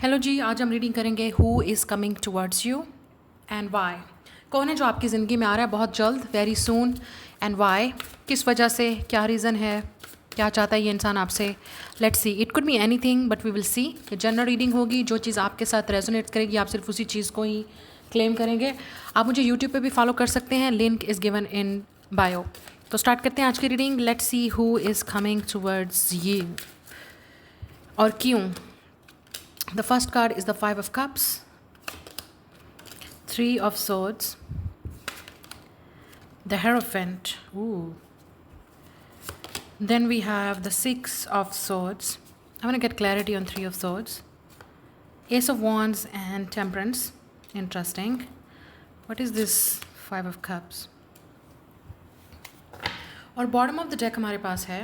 Hello जी, आज हम reading करेंगे who is coming towards you and why. कौन है जो आपकी ज़िंदगी में आ रहा है बहुत जल्द, वेरी सून, एंड वाई, किस वजह से, क्या रीज़न है, क्या चाहता है ये इंसान आपसे। Let's see, it could be anything but we will see. ये जनरल रीडिंग होगी, जो चीज़ आपके साथ रेजोनेट करेगी आप सिर्फ उसी चीज़ को ही क्लेम करेंगे। आप मुझे यूट्यूब पे भी फॉलो कर सकते हैं, link is given in bio. तो स्टार्ट करते हैं आज की reading. Let's see who is coming towards you और क्यों। The first card is the Five of Cups, Three of Swords, the Hierophant. Ooh. Then we have the Six of Swords. I want to get clarity on Three of Swords. Ace of Wands and Temperance. Interesting. What is this Five of Cups? और bottom of the deck हमारे पास है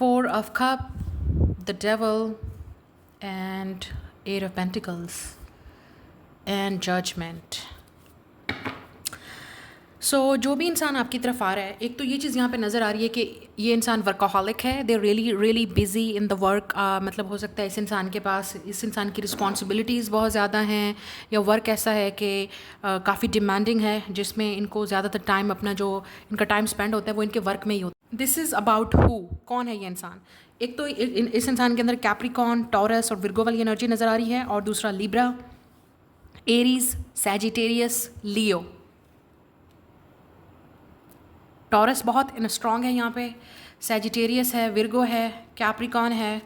Four of Cup, the Devil, and Eight of Pentacles, and Judgment. जो भी इंसान आपकी तरफ आ रहा है, एक तो ये चीज़ यहाँ पे नज़र आ रही है कि ये इंसान वर्कोहॉलिक है, they really busy in the work. मतलब हो सकता है इस इंसान के पास, इस इंसान की रिस्पॉन्सिबिलिटीज़ बहुत ज़्यादा हैं, या वर्क ऐसा है कि काफ़ी डिमांडिंग है, जिसमें इनको ज़्यादातर टाइम, अपना जो इनका टाइम स्पेंड होता है वो इनके वर्क में ही होता है। दिस इज़ अबाउट हु, कौन है ये इंसान। एक तो इस इंसान के अंदर कैप्रिकॉर्न, टॉरस और विर्गो वाली एनर्जी नज़र आ रही है, और दूसरा लिब्रा, एरीज, सैजिटेरियस, लियो। टॉरस बहुत स्ट्रॉन्ग है यहाँ पे, सैजिटेरियस है, विर्गो है, कैप्रिकॉर्न है,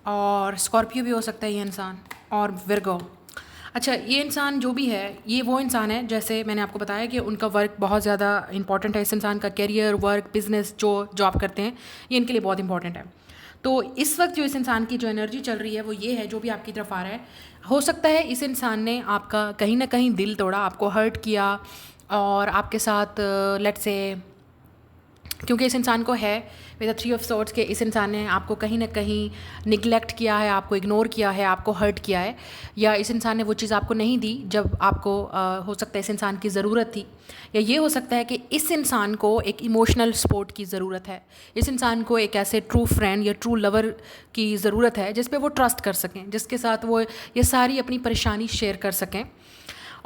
और स्कॉर्पियो भी हो सकता है ये इंसान, और विर्गो। अच्छा, ये इंसान जो भी है, ये वो इंसान है, जैसे मैंने आपको बताया कि उनका वर्क बहुत ज़्यादा इंपॉर्टेंट है। इस इंसान का कैरियर, वर्क, बिजनेस, जो जॉब करते हैं, ये इनके लिए बहुत इंपॉर्टेंट है। तो इस वक्त जो इस इंसान की जो एनर्जी चल रही है वो ये है, जो भी आपकी तरफ आ रहा है, हो सकता है इस इंसान ने आपका कहीं ना कहीं दिल तोड़ा, आपको हर्ट किया, और आपके साथ लेट्स से, क्योंकि इस इंसान को है with the three of swords के, इस इंसान ने आपको कहीं ना कहीं निगलेक्ट किया है, आपको इग्नोर किया है, आपको हर्ट किया है, या इस इंसान ने वो चीज़ आपको नहीं दी जब आपको हो सकता है इस इंसान की ज़रूरत थी, या ये हो सकता है कि इस इंसान को एक इमोशनल सपोर्ट की ज़रूरत है, इस इंसान को एक ऐसे ट्रू फ्रेंड या ट्रू लवर की ज़रूरत है जिस पे वो ट्रस्ट कर सकें, जिसके साथ वो ये सारी अपनी परेशानी शेयर कर सकें।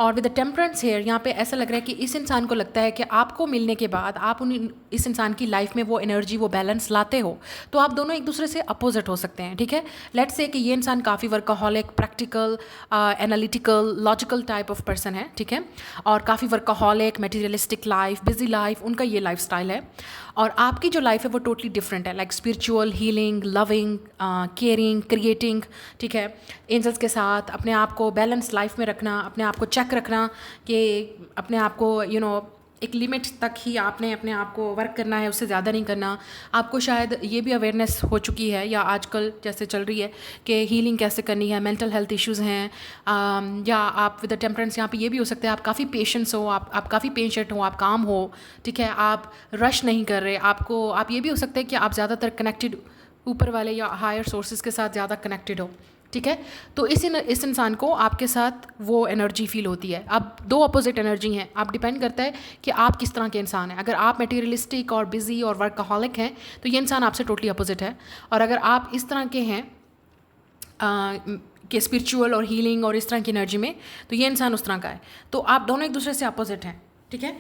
और विद द टेम्परेंस हेयर, यहाँ पे ऐसा लग रहा है कि इस इंसान को लगता है कि आपको मिलने के बाद आप इस इंसान की लाइफ में वो एनर्जी, वो बैलेंस लाते हो, तो आप दोनों एक दूसरे से अपोजिट हो सकते हैं। ठीक है, लेट्स से कि ये इंसान काफ़ी workaholic, practical, analytical, logical type of person है, ठीक है, और काफ़ी workaholic, materialistic life, busy life, उनका ये लाइफ स्टाइल है। और आपकी जो लाइफ है वो टोटली डिफरेंट है, like spiritual, healing, loving, caring, creating, ठीक है, एंजल्स के साथ अपने आप को बैलेंस लाइफ में रखना, अपने आप को चेक रखना कि अपने आप को एक लिमिट तक ही आपने अपने आप को वर्क करना है, उससे ज़्यादा नहीं करना। आपको शायद ये भी अवेयरनेस हो चुकी है, या आजकल जैसे चल रही है कि हीलिंग कैसे करनी है, मेंटल हेल्थ इश्यूज़ हैं, या आप विद द टेम्परेंस यहाँ पे ये भी हो सकता है आप काफ़ी पेशेंस हो, आप काफ़ी पेशेंट हो, आप काम हो, ठीक है, आप रश नहीं कर रहे, आप ये भी हो सकता है कि आप ज़्यादातर कनेक्टेड ऊपर वाले या हायर सोर्सेज के साथ ज़्यादा कनेक्टेड हो, ठीक है। तो इस इंसान को आपके साथ वो एनर्जी फील होती है। अब दो अपोजिट एनर्जी हैं, आप डिपेंड करता है कि आप किस तरह के इंसान हैं। अगर आप मटेरियलिस्टिक और बिजी और वर्कaholic हैं तो ये इंसान आपसे टोटली अपोजिट है, और अगर आप इस तरह के हैं कि स्पिरिचुअल और हीलिंग और इस तरह की एनर्जी में, तो ये इंसान उस तरह का है। तो आप दोनों एक दूसरे से अपोजिट हैं, ठीक है।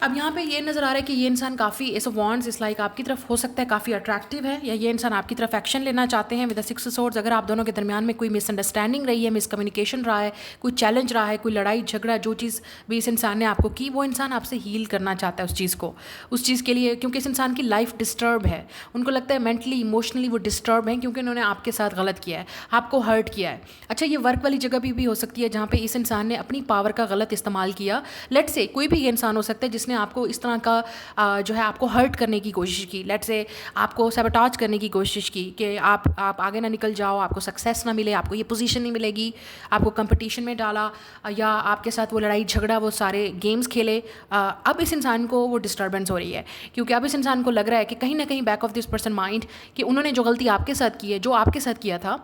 अब यहाँ पे ये नज़र आ रहा है कि ये इंसान काफ़ी एस ऑफ वॉन्ड्स इस लाइक आपकी तरफ हो सकता है काफ़ी अट्रैक्टिव है, या ये इंसान आपकी तरफ एक्शन लेना चाहते हैं with the six of swords. अगर आप दोनों के दरमियान में कोई मिसअंडरस्टैंडिंग रही है, मिसकम्युनिकेशन रहा है, कोई चैलेंज रहा है, कोई लड़ाई झगड़ा, जो चीज़ भी इस इंसान ने आपको की, वो इंसान आपसे हील करना चाहता है उस चीज़ को, उस चीज़ के लिए, क्योंकि इस इंसान की लाइफ डिस्टर्ब है। उनको लगता है मेंटली, इमोशनली वो डिस्टर्ब है, क्योंकि उन्होंने आपके साथ गलत किया है, आपको हर्ट किया है। अच्छा, ये वर्क वाली जगह भी हो सकती है जहाँ पे इस इंसान ने अपनी पावर का गलत इस्तेमाल किया। लेट से कोई भी ये इंसान हो सकता है जिसने आपको इस तरह का जो है आपको हर्ट करने की कोशिश की, लेट से आपको सैबोटाज करने की कोशिश की कि आप आगे ना निकल जाओ, आपको सक्सेस ना मिले, आपको ये पोजीशन नहीं मिलेगी, आपको कंपटीशन में डाला, या आपके साथ वो लड़ाई झगड़ा, वो सारे गेम्स खेले। अब इस इंसान को वो डिस्टर्बेंस हो रही है, क्योंकि अब इस इंसान को लग रहा है कि कहीं ना कहीं back of this person mind कि उन्होंने जो गलती आपके साथ की है, जो आपके साथ किया था,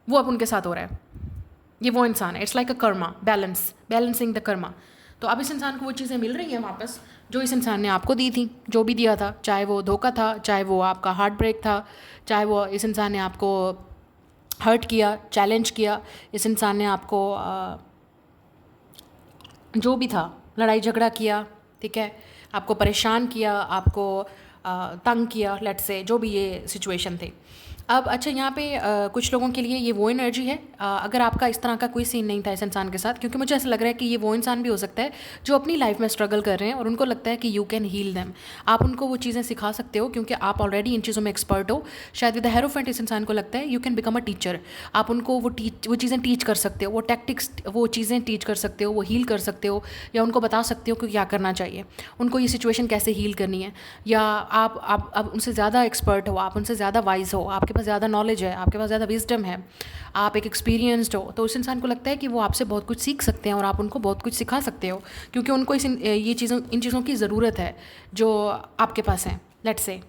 वो अब उनके साथ हो रहा है। ये वो इंसान है, it's like a Karma, balancing the Karma. तो अब इस इंसान को वो चीज़ें मिल रही हैं वापस जो इस इंसान ने आपको दी थी, जो भी दिया था, चाहे वो धोखा था, चाहे वो आपका हार्ट ब्रेक था, चाहे वो इस इंसान ने आपको हर्ट किया, चैलेंज किया, इस इंसान ने आपको जो भी था लड़ाई झगड़ा किया, ठीक है, आपको परेशान किया, आपको तंग किया, लेट्स से जो भी ये सिचुएशन थी। अब अच्छा यहाँ पे कुछ लोगों के लिए ये वो एनर्जी है, अगर आपका इस तरह का कोई सीन नहीं था इस इंसान के साथ, क्योंकि मुझे ऐसा लग रहा है कि ये वो इंसान भी हो सकता है जो अपनी लाइफ में स्ट्रगल कर रहे हैं और उनको लगता है कि यू कैन हील देम। आप उनको वो चीज़ें सिखा सकते हो क्योंकि आप ऑलरेडी इन चीज़ों में एक्सपर्ट हो। शायद विद द हेरोफेंट इस इंसान को लगता है you can become a teacher. आप उनको वो चीज़ें टीच कर सकते हो, वो टैक्टिक्स, वो चीज़ें टीच कर सकते हो, वो हील कर सकते हो, या उनको बता सकते हो कि क्या करना चाहिए, उनको ये सिचुएशन कैसे हील करनी है। या आप उनसे ज़्यादा एक्सपर्ट हो, आप उनसे ज़्यादा वाइज हो, आपके पास ज़्यादा नॉलेज है, आपके पास ज़्यादा विजडम है, आप एक एक्सपीरियंस्ड हो, तो उस इंसान को लगता है कि वो आपसे बहुत कुछ सीख सकते हैं और आप उनको बहुत कुछ सिखा सकते हो क्योंकि उनको इन चीज़ों की ज़रूरत है जो आपके पास है। लेट्स से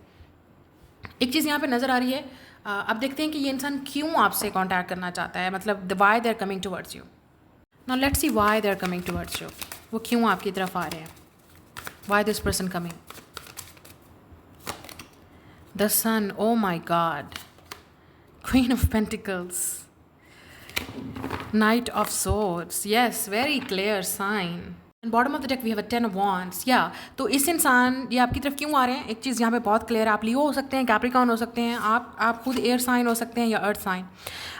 एक चीज़ यहाँ पे नज़र आ रही है। अब देखते हैं कि ये इंसान क्यों आपसे कांटेक्ट करना चाहता है, मतलब why they are coming towards you. Now let's see why they are coming towards you. वो क्यों आपकी तरफ आ रहे हैं, why this person coming. The sun, oh my god, Queen of Pentacles, Knight of Swords, yes, very clear sign. And bottom of the deck we have a Ten of Wands. Yeah, तो इस इंसान ये आपकी तरफ क्यों आ रहे हैं, एक चीज़ यहाँ पे बहुत क्लियर है। आप लियो हो सकते हैं, कैप्रिकॉर्न हो सकते हैं, आप खुद एयर साइन हो सकते हैं या अर्थ साइन।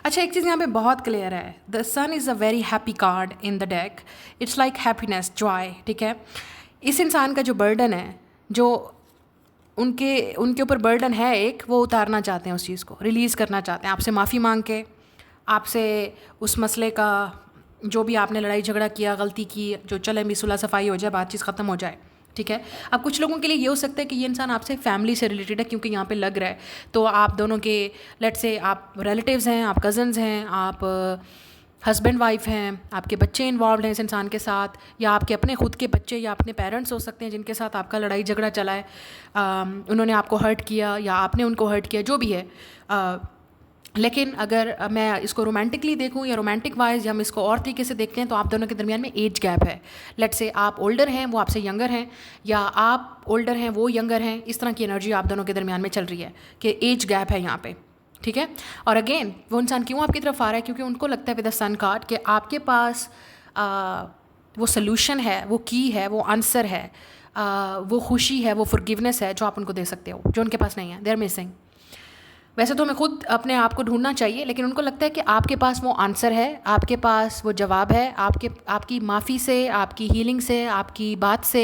अच्छा, एक चीज़ यहाँ पे बहुत क्लियर है, the sun is a very happy card in the deck. It's like happiness, joy, ठीक है। इस इंसान का जो बर्डन है, जो उनके ऊपर बर्डन है एक, वो उतारना चाहते हैं, उस चीज़ को रिलीज़ करना चाहते हैं, आपसे माफ़ी मांग के, आपसे उस मसले का जो भी आपने लड़ाई झगड़ा किया, गलती की, जो चले भी सुलह सफाई हो जाए, बातचीत ख़त्म हो जाए, ठीक है। अब कुछ लोगों के लिए ये हो सकता है कि ये इंसान आपसे फैमिली से रिलेटेड है, क्योंकि यहाँ पे लग रहा है तो आप दोनों के, लेट्स से आप रिलेटिव्स हैं, आप कज़न्स हैं, आप हस्बैंड वाइफ हैं, आपके बच्चे इन्वॉल्व हैं इस इंसान के साथ, या आपके अपने खुद के बच्चे या अपने पेरेंट्स हो सकते हैं जिनके साथ आपका लड़ाई झगड़ा चला है, उन्होंने आपको हर्ट किया या आपने उनको हर्ट किया, जो भी है। लेकिन अगर मैं इसको रोमांटिकली देखूं या रोमांटिक वाइज, या हम इसको और तरीके से देखते हैं तो आप दोनों के दरमियान में एज गैप है। लेट्स से आप ओल्डर हैं, वो आपसे यंगर हैं, या आप ओल्डर हैं, वो यंगर हैं। इस तरह की एनर्जी आप दोनों के दरमियान में चल रही है कि एज गैप है यहाँ पे, ठीक है। और अगेन वो इंसान क्यों आपकी तरफ आ रहा है, क्योंकि उनको लगता है विद द सन कार्ड कि आपके पास वो सल्यूशन है, वो की है, वो आंसर है, वो खुशी है, वो फॉरगिवनेस है जो आप उनको दे सकते हो, जो उनके पास नहीं है। They are missing. वैसे तो हमें खुद अपने आप को ढूंढना चाहिए, लेकिन उनको लगता है कि आपके पास वो आंसर है, आपके पास वो जवाब है, आपकी माफ़ी से, आपकी हीलिंग से, आपकी बात से,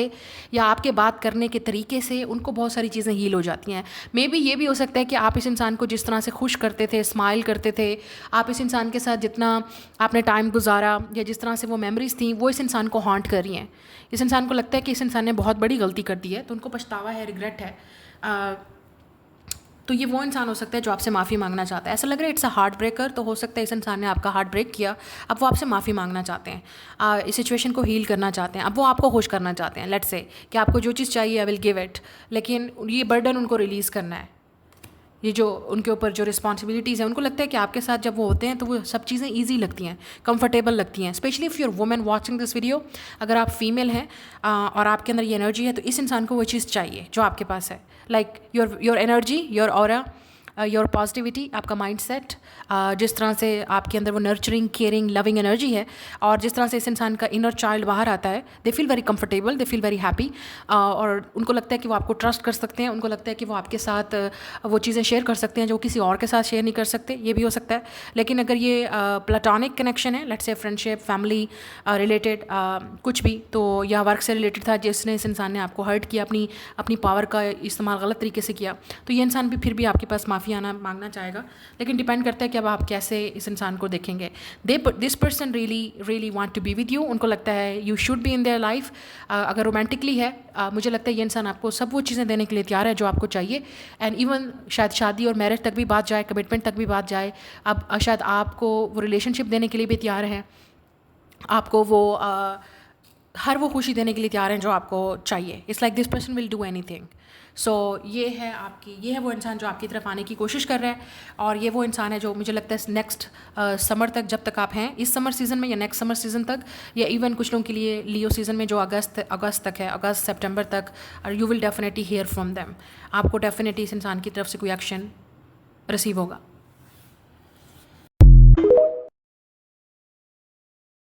या आपके बात करने के तरीके से उनको बहुत सारी चीज़ें हील हो जाती हैं। मे बी ये भी हो सकता है कि आप इस इंसान को जिस तरह से खुश करते थे, स्माइल करते थे, आप इस इंसान के साथ जितना आपने टाइम गुजारा, या जिस तरह से वो मेमोरीज़ थी, वो इस इंसान को हॉन्ट कर रही हैं। इस इंसान को लगता है कि इस इंसान ने बहुत बड़ी गलती कर दी है, तो उनको पछतावा है, रिग्रेट है। तो ये वो इंसान हो सकता है जो आपसे माफ़ी मांगना चाहता है। ऐसा लग रहा है इट्स अ हार्ट ब्रेकर, तो हो सकता है इस इंसान ने आपका हार्ट ब्रेक किया, अब वो आपसे माफ़ी मांगना चाहते हैं, इस सिचुएशन को हील करना चाहते हैं, अब वो आपको खुश करना चाहते हैं। लेट्स से कि आपको जो चीज़ चाहिए आई विल गिव इट, लेकिन ये बर्डन उनको रिलीज़ करना है, ये जो उनके ऊपर जो रिस्पॉन्सिबिलिटीज़ हैं, उनको लगता है कि आपके साथ जब वो होते हैं तो वो सब चीज़ें ईजी लगती हैं, कंफर्टेबल लगती हैं। Specially if you're women watching this video, अगर आप फीमेल हैं और आपके अंदर ये एनर्जी है, तो इस इंसान को वो चीज़ चाहिए जो आपके पास है। Like your energy, your aura, your positivity, आपका माइंड सेट, जिस तरह से आपके अंदर वो नर्चरिंग, केयरिंग, लविंग एनर्जी है, और जिस तरह से इस इंसान का इनर चाइल्ड बाहर आता है, they feel very comfortable, they feel very happy, और उनको लगता है कि वो आपको ट्रस्ट कर सकते हैं, उनको लगता है कि वो आपके साथ वो चीज़ें शेयर कर सकते हैं जो किसी और के साथ शेयर नहीं कर सकते। ये भी हो सकता है। लेकिन अगर ये प्लेटोनिक कनेक्शन है, let's say friendship, family related कुछ भी, तो या वर्क से रिलेटेड था, जिसने इस इंसान ने आपको हर्ट किया, अपनी पावर का इस्तेमाल गलत तरीके से किया, तो ये इंसान भी फिर भी आपके पास माफ़ी आना मांगना चाहेगा। लेकिन डिपेंड करता है कि अब आप कैसे इस इंसान को देखेंगे। This person really want to be with you, उनको लगता है you should be in their life. अगर रोमांटिकली है, मुझे लगता है ये इंसान आपको सब वो चीज़ें देने के लिए तैयार है जो आपको चाहिए, एंड इवन शायद शादी और मैरिज तक भी बात जाए, कमिटमेंट तक भी बात जाए। अब शायद आपको वो रिलेशनशिप देने के लिए भी तैयार है, आपको वो हर वो खुशी देने के लिए तैयार हैं जो आपको चाहिए। It's like this person will do anything. So ये है वो इंसान जो आपकी तरफ आने की कोशिश कर रहा है, और ये वो इंसान है जो मुझे लगता है नेक्स्ट समर तक, जब तक आप हैं इस समर सीज़न में या नेक्स्ट समर सीज़न तक, या इवन कुछ लोगों के लिए लियो सीज़न में जो अगस्त तक है, अगस्त सितंबर तक, you will definitely here from them. आपको डेफिनेटली इस इंसान की तरफ से कोई एक्शन रिसीव होगा।